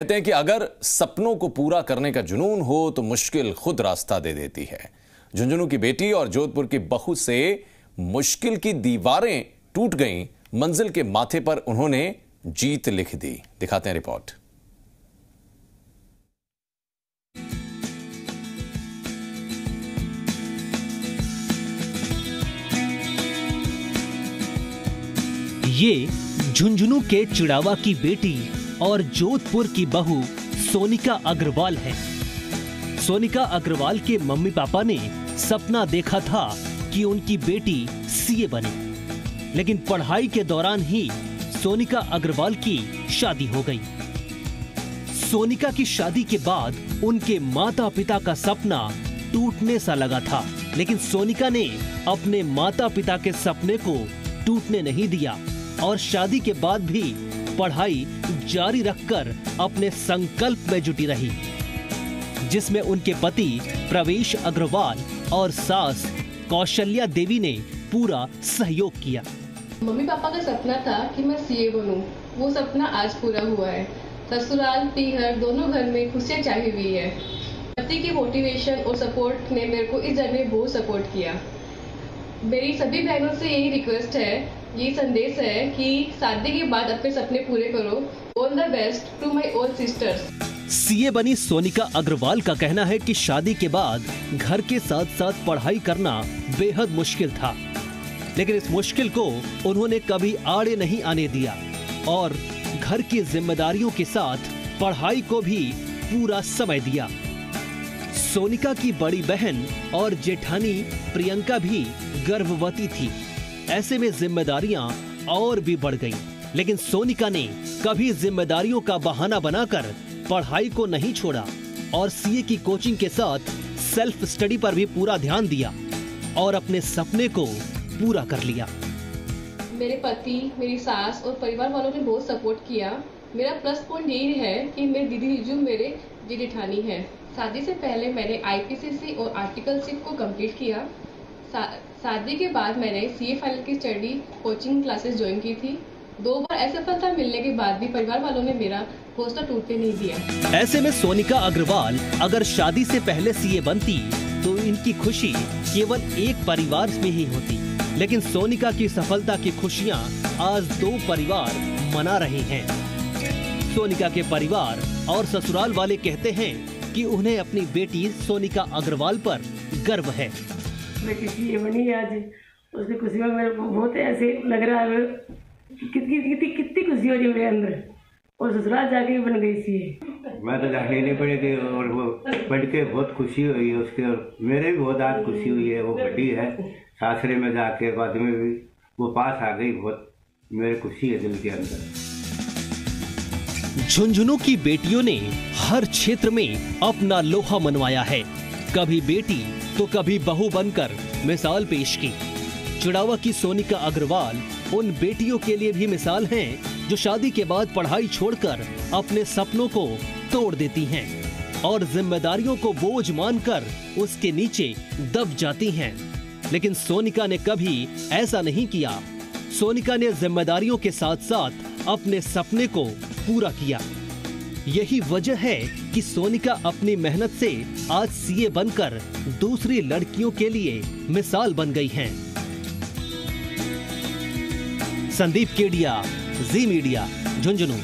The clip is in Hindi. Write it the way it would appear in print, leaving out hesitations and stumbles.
कहते हैं कि अगर सपनों को पूरा करने का जुनून हो तो मुश्किल खुद रास्ता दे देती है। झुंझुनू की बेटी और जोधपुर की बहू से मुश्किल की दीवारें टूट गईं, मंजिल के माथे पर उन्होंने जीत लिख दी। दिखाते हैं रिपोर्ट। ये झुंझुनू के चिड़ावा की बेटी और जोधपुर की बहू सोनिका अग्रवाल है। सोनिका अग्रवाल के मम्मी पापा ने सपना देखा था कि उनकी बेटी सीए बने, लेकिन पढ़ाई के दौरान ही सोनिका अग्रवाल की शादी हो गई। सोनिका की शादी के बाद उनके माता पिता का सपना टूटने सा लगा था, लेकिन सोनिका ने अपने माता पिता के सपने को टूटने नहीं दिया और शादी के बाद भी पढ़ाई जारी रखकर अपने संकल्प में जुटी रही, जिसमें उनके पति प्रवेश अग्रवाल और सास कौशल्या देवी ने पूरा सहयोग किया। मम्मी पापा का सपना था कि मैं सीए बनूं, वो सपना आज पूरा हुआ है। ससुराल पीहर दोनों घर में खुशियां छाई हुई है। पति की मोटिवेशन और सपोर्ट ने मेरे को इस जर्नी में बहुत सपोर्ट किया। मेरी सभी बहनों से यही रिक्वेस्ट है, ये संदेश है कि शादी के बाद अपने सपने पूरे करो। All the best to my all sisters. CA बनी सोनिका अग्रवाल का कहना है कि शादी के बाद घर के साथ साथ पढ़ाई करना बेहद मुश्किल था, लेकिन इस मुश्किल को उन्होंने कभी आड़े नहीं आने दिया और घर की जिम्मेदारियों के साथ पढ़ाई को भी पूरा समय दिया। सोनिका की बड़ी बहन और जेठानी प्रियंका भी गर्भवती थी। ऐसे में जिम्मेदारियां और भी बढ़ गईं, लेकिन सोनिका ने कभी जिम्मेदारियों का बहाना बनाकर पढ़ाई को नहीं छोड़ा और सीए की कोचिंग के साथ सेल्फ स्टडी पर भी पूरा ध्यान दिया और अपने सपने को पूरा कर लिया। मेरे पति, मेरी सास और परिवार वालों ने बहुत सपोर्ट किया। मेरा प्लस पॉइंट यही है कि मेरे दीदी जीजू मेरे जेठानी है। शादी से पहले मैंने आईपीसीसी और आर्टिकलशिप को कंप्लीट किया। शादी के बाद मैंने सीए फाइनल की स्टडी कोचिंग क्लासेस ज्वाइन की थी। 2 बार असफलता मिलने के बाद भी परिवार वालों ने मेरा हौसला टूटने नहीं दिया। ऐसे में सोनिका अग्रवाल अगर शादी से पहले सीए बनती तो इनकी खुशी केवल एक परिवार में ही होती, लेकिन सोनिका की सफलता की खुशियां आज 2 परिवार मना रहे हैं। सोनिका के परिवार और ससुराल वाले कहते हैं कि उन्हें अपनी बेटी सोनिका अग्रवाल पर गर्व है। बेटी सीए बनी आज, उसकी खुशी में मेरे को बहुत ऐसे लग रहा है, कितनी खुशी हो रही है मेरे अंदर। और ससुराल जाके भी बन गई सीए। मैं तो जाने नहीं पड़ेगी और वो पढ़ के बहुत खुशी हुई है उसके, और मेरे भी बहुत आज खुशी हुई है। वो बड़ी है, सासरे में जाके बाद में भी वो पास आ गई, बहुत मेरे खुशी है दिल के अंदर। झुंझुनू की बेटियों ने हर क्षेत्र में अपना लोहा मनवाया है, कभी बेटी तो कभी बहू बनकर मिसाल पेश की। चिड़ावा की सोनिका अग्रवाल उन बेटियों के लिए भी मिसाल हैं जो शादी के बाद पढ़ाई छोड़कर अपने सपनों को तोड़ देती हैं और जिम्मेदारियों को बोझ मानकर उसके नीचे दब जाती हैं। लेकिन सोनिका ने कभी ऐसा नहीं किया। सोनिका ने जिम्मेदारियों के साथ साथ अपने सपने को पूरा किया। यही वजह है कि सोनिका अपनी मेहनत से आज सीए बनकर दूसरी लड़कियों के लिए मिसाल बन गई हैं। संदीप केडिया, जी मीडिया, झुंझुनू।